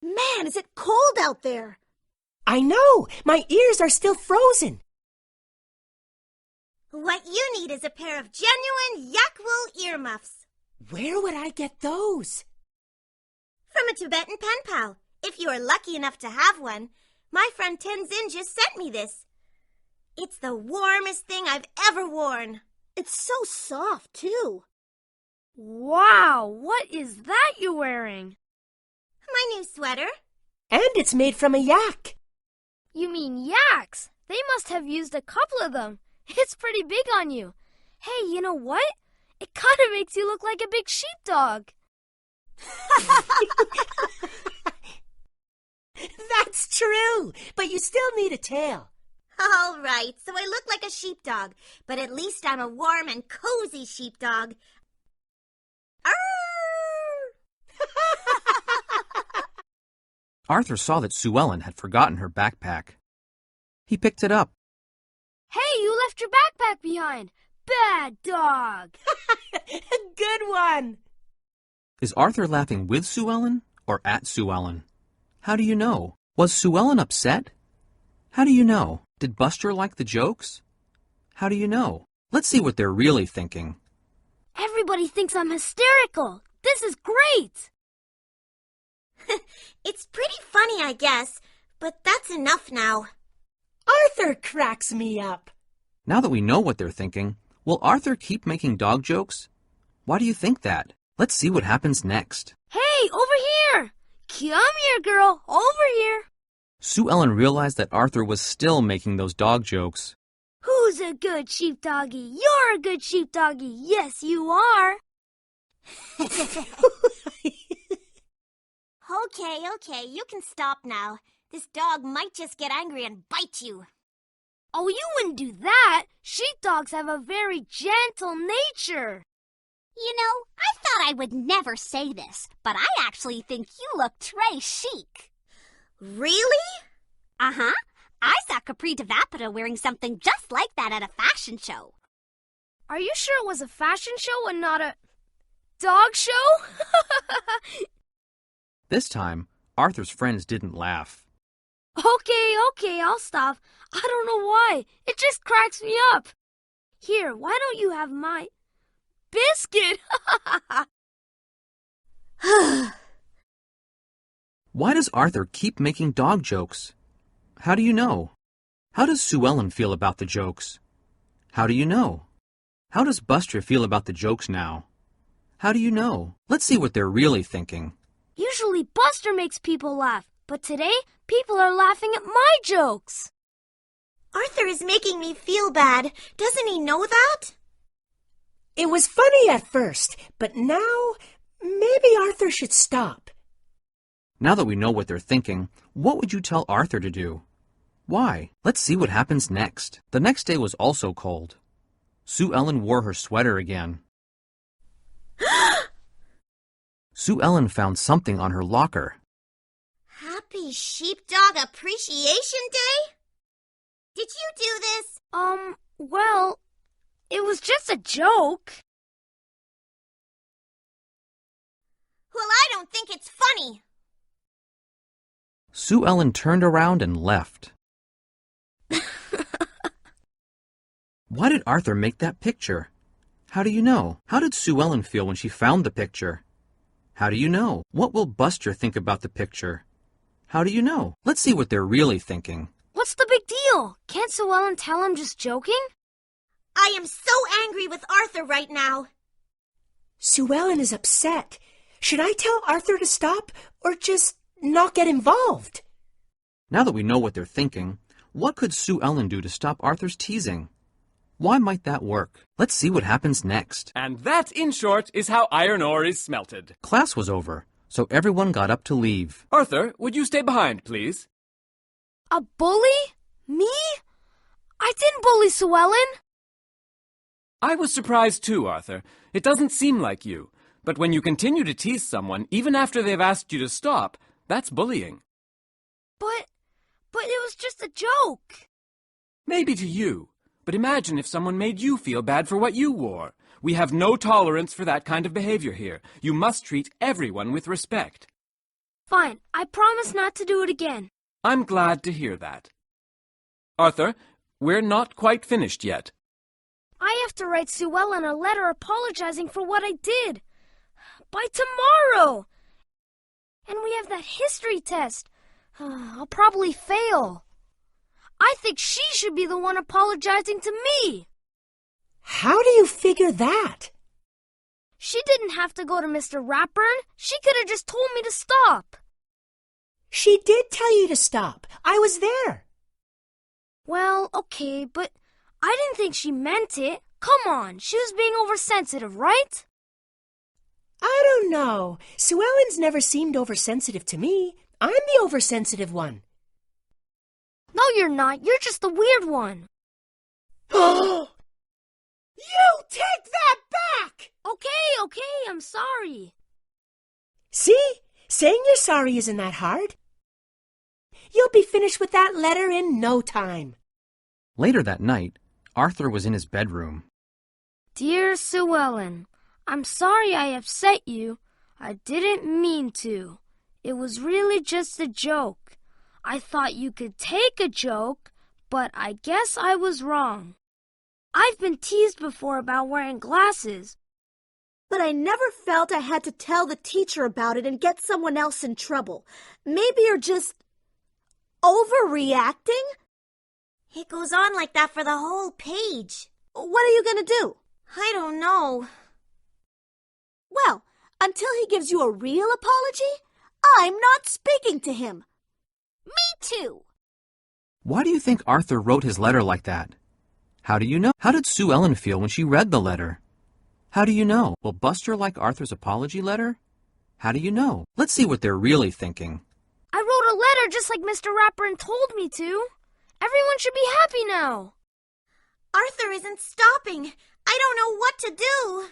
Man, is it cold out there? I know! My ears are still frozen. What you need is a pair of genuine yak wool earmuffs. Where would I get those? From a Tibetan pen pal, if you are lucky enough to have one. My friend Tenzin just sent me this. It's the warmest thing I've ever worn. It's so soft, too. Wow, what is that you're wearing? My new sweater. And it's made from a yak. You mean yaks? They must have used a couple of them. It's pretty big on you. Hey, you know what? It kind of makes you look like a big sheepdog. That's true, but you still need a tail. All right, so I look like a sheepdog, but at least I'm a warm and cozy sheepdog. Arthur saw that Sue Ellen had forgotten her backpack. He picked it up. Hey, you left your backpack behind. Bad dog. Good one. Is Arthur laughing with Sue Ellen or at Sue Ellen? How do you know? Was Sue Ellen upset? How do you know? Did Buster like the jokes? How do you know? Let's see what they're really thinking. Everybody thinks I'm hysterical. This is great. It's pretty funny, I guess, but that's enough now. Arthur cracks me up. Now that we know what they're thinking, will Arthur keep making dog jokes? Why do you think that? Let's see what happens next. Hey, over here! Come here, girl, over here. Sue Ellen realized that Arthur was still making those dog jokes. Who's a good sheepdoggy? You're a good sheepdoggy. Yes, you are. Okay, you can stop now. This dog might just get angry and bite you. Oh, you wouldn't do that. Sheepdogs have a very gentle nature. You know, I thought I would never say this, but I actually think you look très chic. Really? Uh-huh. I saw Capri Devapita wearing something just like that at a fashion show. Are you sure it was a fashion show and not a dog show? This time, Arthur's friends didn't laugh. Okay, I'll stop. I don't know why. It just cracks me up. Here, why don't you have my biscuit? Why does Arthur keep making dog jokes? How do you know? How does Sue Ellen feel about the jokes? How do you know? How does Buster feel about the jokes now? How do you know? Let's see what they're really thinking. Usually Buster makes people laugh, but today people are laughing at my jokes. Arthur is making me feel bad. Doesn't he know that? It was funny at first, but now maybe Arthur should stop. Now that we know what they're thinking, what would you tell Arthur to do? Why? Let's see what happens next. The next day was also cold. Sue Ellen wore her sweater again. Sue Ellen found something on her locker. Happy Sheepdog Appreciation Day? Did you do this? Well, it was just a joke. Well, I don't think it's funny. Sue Ellen turned around and left. Why did Arthur make that picture? How do you know? How did Sue Ellen feel when she found the picture? How do you know? What will Buster think about the picture? How do you know? Let's see what they're really thinking. What's the big deal? Can't Sue Ellen tell I'm just joking? I am so angry with Arthur right now. Sue Ellen is upset. Should I tell Arthur to stop or just not get involved? Now that we know what they're thinking, what could Sue Ellen do to stop Arthur's teasing? Why might that work? Let's see what happens next. And that, in short, is how iron ore is smelted. Class was over, so everyone got up to leave. Arthur, would you stay behind, please? A bully? Me? I didn't bully Sue Ellen. I was surprised too, Arthur. It doesn't seem like you. But when you continue to tease someone, even after they've asked you to stop, that's bullying. But it was just a joke. Maybe to you. But imagine if someone made you feel bad for what you wore. We have no tolerance for that kind of behavior here. You must treat everyone with respect. Fine, I promise not to do it again. I'm glad to hear that. Arthur, we're not quite finished yet. I have to write Sue Ellen a letter apologizing for what I did. By tomorrow! And we have that history test. I'll probably fail. I think she should be the one apologizing to me. How do you figure that? She didn't have to go to Mr. Ratburn. She could have just told me to stop. She did tell you to stop. I was there. Well, okay, but I didn't think she meant it. Come on, she was being oversensitive, right? I don't know. Sue Ellen's never seemed oversensitive to me. I'm the oversensitive one. No, you're not. You're just the weird one. You take that back! Okay, I'm sorry. See? Saying you're sorry isn't that hard. You'll be finished with that letter in no time. Later that night, Arthur was in his bedroom. Dear Sue Ellen, I'm sorry I upset you. I didn't mean to. It was really just a joke. I thought you could take a joke, but I guess I was wrong. I've been teased before about wearing glasses. But I never felt I had to tell the teacher about it and get someone else in trouble. Maybe you're just overreacting? It goes on like that for the whole page. What are you going to do? I don't know. Well, until he gives you a real apology, I'm not speaking to him. Me too. Why do you think Arthur wrote his letter like that? How do you know? How did Sue Ellen feel when she read the letter? How do you know? Will Buster like Arthur's apology letter? How do you know? Let's see what they're really thinking. I wrote a letter just like Mr. Ratburn told me to. Everyone should be happy now. Arthur isn't stopping. I don't know what to do.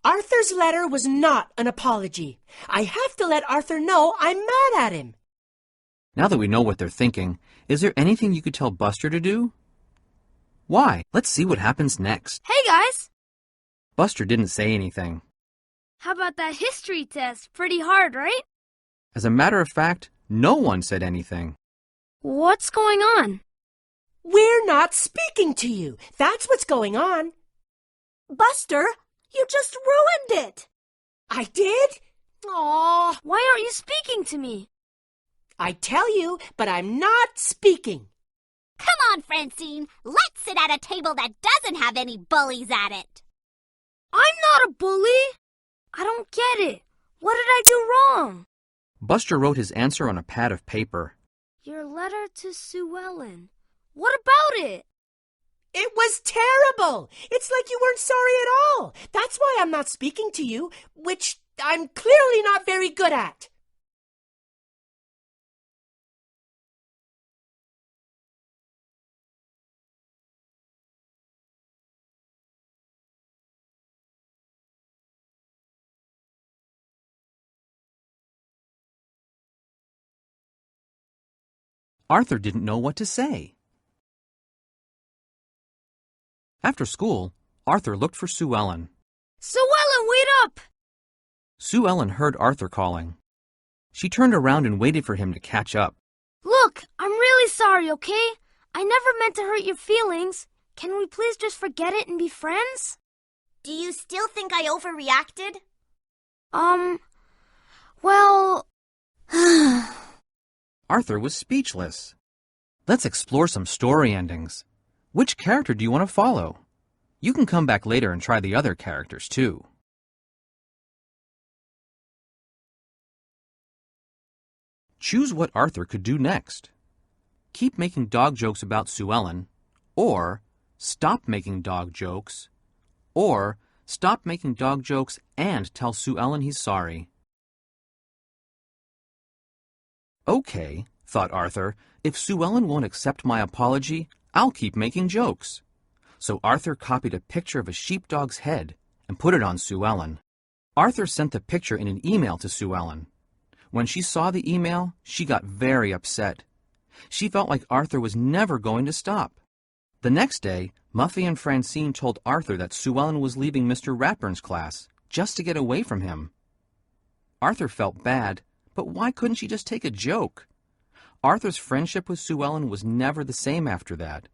Arthur's letter was not an apology. I have to let Arthur know I'm mad at him. Now that we know what they're thinking, is there anything you could tell Buster to do? Why? Let's see what happens next. Hey, guys. Buster didn't say anything. How about that history test? Pretty hard, right? As a matter of fact, no one said anything. What's going on? We're not speaking to you. That's what's going on. Buster, you just ruined it. I did? Aw. Why aren't you speaking to me? I tell you, but I'm not speaking. Come on, Francine. Let's sit at a table that doesn't have any bullies at it. I'm not a bully. I don't get it. What did I do wrong? Buster wrote his answer on a pad of paper. Your letter to Sue Ellen. What about it? It was terrible. It's like you weren't sorry at all. That's why I'm not speaking to you, which I'm clearly not very good at. Arthur didn't know what to say. After school, Arthur looked for Sue Ellen. Sue Ellen, wait up! Sue Ellen heard Arthur calling. She turned around and waited for him to catch up. Look, I'm really sorry, okay? I never meant to hurt your feelings. Can we please just forget it and be friends? Do you still think I overreacted? Well... Arthur was speechless. Let's explore some story endings. Which character do you want to follow? You can come back later and try the other characters, too. Choose what Arthur could do next. Keep making dog jokes about Sue Ellen, or stop making dog jokes, or stop making dog jokes and tell Sue Ellen he's sorry. Okay, thought Arthur, if Sue Ellen won't accept my apology, I'll keep making jokes. So Arthur copied a picture of a sheepdog's head and put it on Sue Ellen. Arthur sent the picture in an email to Sue Ellen. When she saw the email, she got very upset. She felt like Arthur was never going to stop. The next day, Muffy and Francine told Arthur that Sue Ellen was leaving Mr. Ratburn's class just to get away from him. Arthur felt bad, But why couldn't she just take a joke? Arthur's friendship with Sue Ellen was never the same after that,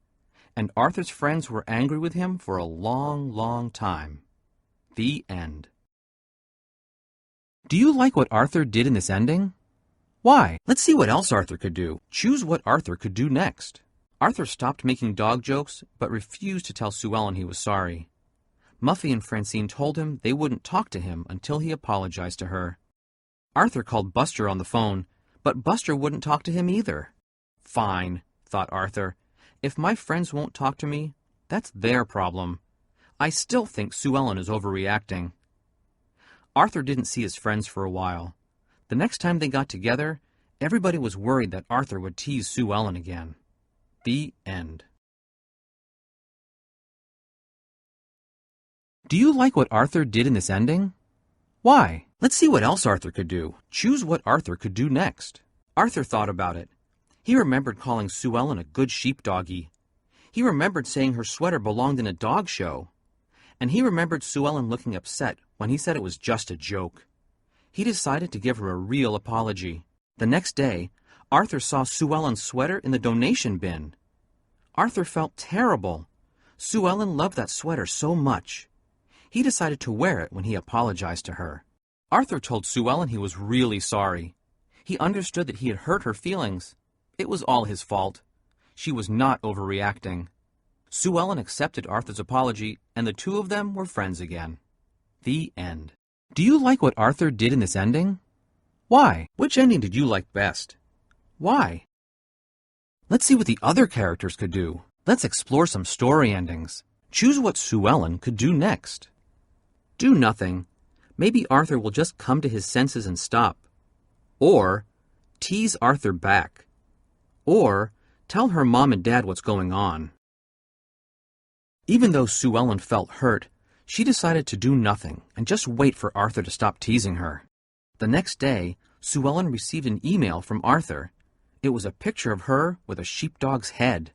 and Arthur's friends were angry with him for a long, long time. The end. Do you like what Arthur did in this ending? Why? Let's see what else Arthur could do. Choose what Arthur could do next. Arthur stopped making dog jokes, but refused to tell Sue Ellen he was sorry. Muffy and Francine told him they wouldn't talk to him until he apologized to her. Arthur called Buster on the phone, but Buster wouldn't talk to him either. Fine, thought Arthur. If my friends won't talk to me, that's their problem. I still think Sue Ellen is overreacting. Arthur didn't see his friends for a while. The next time they got together, everybody was worried that Arthur would tease Sue Ellen again. The end. Do you like what Arthur did in this ending? Why? Let's see what else Arthur could do. Choose what Arthur could do next. Arthur thought about it. He remembered calling Sue Ellen a good sheepdoggy. He remembered saying her sweater belonged in a dog show. And he remembered Sue Ellen looking upset when he said it was just a joke. He decided to give her a real apology. The next day, Arthur saw Sue Ellen's sweater in the donation bin. Arthur felt terrible. Sue Ellen loved that sweater so much. He decided to wear it when he apologized to her. Arthur told Sue Ellen he was really sorry. He understood that he had hurt her feelings. It was all his fault. She was not overreacting. Sue Ellen accepted Arthur's apology, and the two of them were friends again. The end. Do you like what Arthur did in this ending? Why? Which ending did you like best? Why? Let's see what the other characters could do. Let's explore some story endings. Choose what Sue Ellen could do next. Do nothing. Maybe Arthur will just come to his senses and stop. Or tease Arthur back. Or tell her mom and dad what's going on. Even though Sue Ellen felt hurt, she decided to do nothing and just wait for Arthur to stop teasing her. The next day, Sue Ellen received an email from Arthur. It was a picture of her with a sheepdog's head.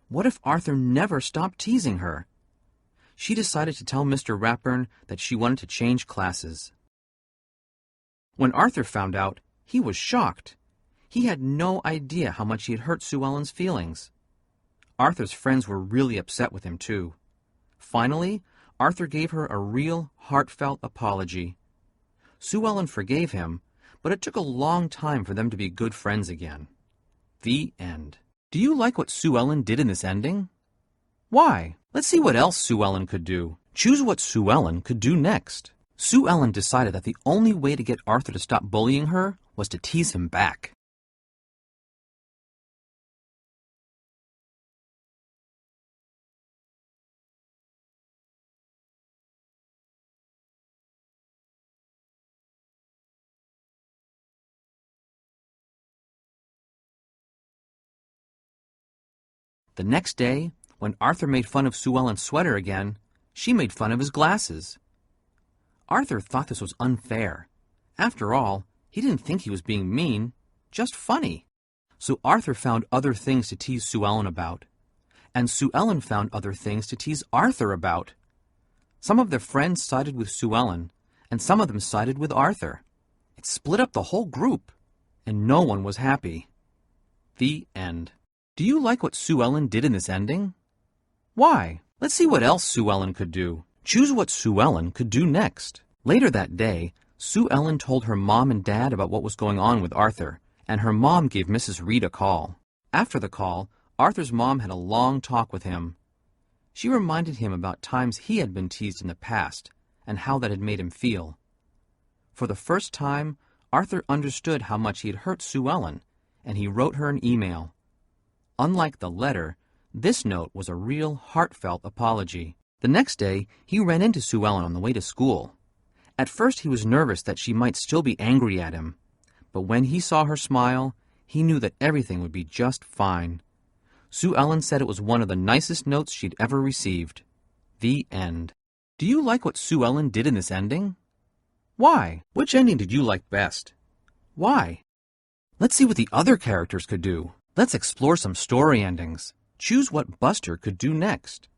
What if Arthur never stopped teasing her? She decided to tell Mr. Ratburn that she wanted to change classes. When Arthur found out, he was shocked. He had no idea how much he had hurt Sue Ellen's feelings. Arthur's friends were really upset with him, too. Finally, Arthur gave her a real, heartfelt apology. Sue Ellen forgave him, but it took a long time for them to be good friends again. The end. Do you like what Sue Ellen did in this ending? Why? Let's see what else Sue Ellen could do. Choose what Sue Ellen could do next. Sue Ellen decided that the only way to get Arthur to stop bullying her was to tease him back. The next day, when Arthur made fun of Sue Ellen's sweater again, she made fun of his glasses. Arthur thought this was unfair. After all, he didn't think he was being mean, just funny. So Arthur found other things to tease Sue Ellen about. And Sue Ellen found other things to tease Arthur about. Some of their friends sided with Sue Ellen, and some of them sided with Arthur. It split up the whole group, and no one was happy. The end. Do you like what Sue Ellen did in this ending? Why? Let's see what else Sue Ellen could do. Choose what Sue Ellen could do next. Later that day, Sue Ellen told her mom and dad about what was going on with Arthur, and her mom gave Mrs. Reed a call. After the call, Arthur's mom had a long talk with him. She reminded him about times he had been teased in the past and how that had made him feel. For the first time, Arthur understood how much he had hurt Sue Ellen, and he wrote her an email. Unlike the letter, this note was a real heartfelt apology. The next day, he ran into Sue Ellen on the way to school. At first, he was nervous that she might still be angry at him, but when he saw her smile, he knew that everything would be just fine. Sue Ellen said it was one of the nicest notes she'd ever received. The end. Do you like what Sue Ellen did in this ending? Why? Which ending did you like best? Why? Let's see what the other characters could do. Let's explore some story endings. Choose what Buster could do next.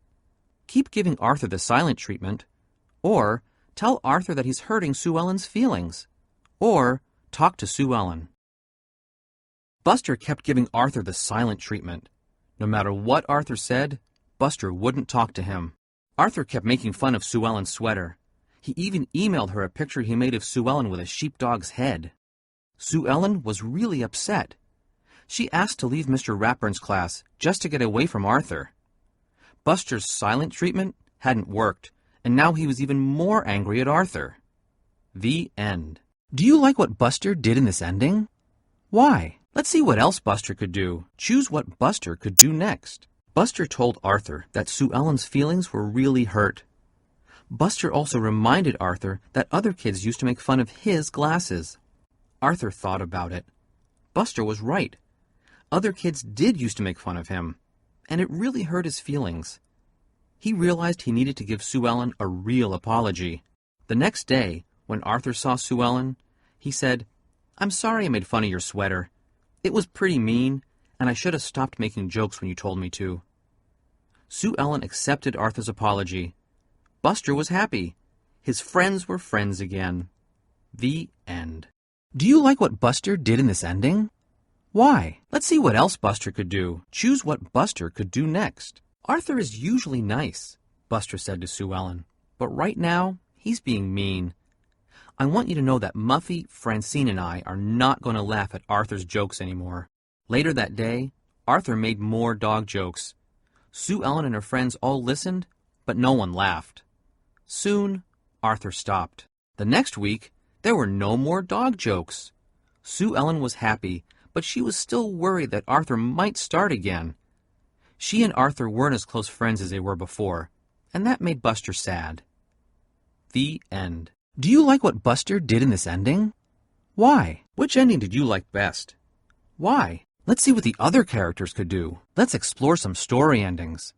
Keep giving Arthur the silent treatment, or tell Arthur that he's hurting Sue Ellen's feelings, or talk to Sue Ellen. Buster kept giving Arthur the silent treatment. No matter what Arthur said, Buster wouldn't talk to him. Arthur kept making fun of Sue Ellen's sweater. He even emailed her a picture he made of Sue Ellen with a sheepdog's head. Sue Ellen was really upset. She asked to leave Mr. Ratburn's class just to get away from Arthur. Buster's silent treatment hadn't worked, and now he was even more angry at Arthur. The end. Do you like what Buster did in this ending? Why? Let's see what else Buster could do. Choose what Buster could do next. Buster told Arthur that Sue Ellen's feelings were really hurt. Buster also reminded Arthur that other kids used to make fun of his glasses. Arthur thought about it. Buster was right. Other kids did used to make fun of him, and it really hurt his feelings. He realized he needed to give Sue Ellen a real apology. The next day, when Arthur saw Sue Ellen, he said, "I'm sorry I made fun of your sweater. It was pretty mean, and I should have stopped making jokes when you told me to." Sue Ellen accepted Arthur's apology. Buster was happy. His friends were friends again. The end. Do you like what Buster did in this ending? Why? Let's see what else Buster could do. Choose what Buster could do next. Arthur is usually nice, Buster said to Sue Ellen, but right now he's being mean. I want you to know that Muffy, Francine, and I are not going to laugh at Arthur's jokes anymore. Later that day, Arthur made more dog jokes. Sue Ellen and her friends all listened, but no one laughed. Soon, Arthur stopped. The next week, there were no more dog jokes. Sue Ellen was happy, but she was still worried that Arthur might start again. She and Arthur weren't as close friends as they were before, and that made Buster sad. The end. Do you like what Buster did in this ending? Why? Which ending did you like best? Why? Let's see what the other characters could do. Let's explore some story endings.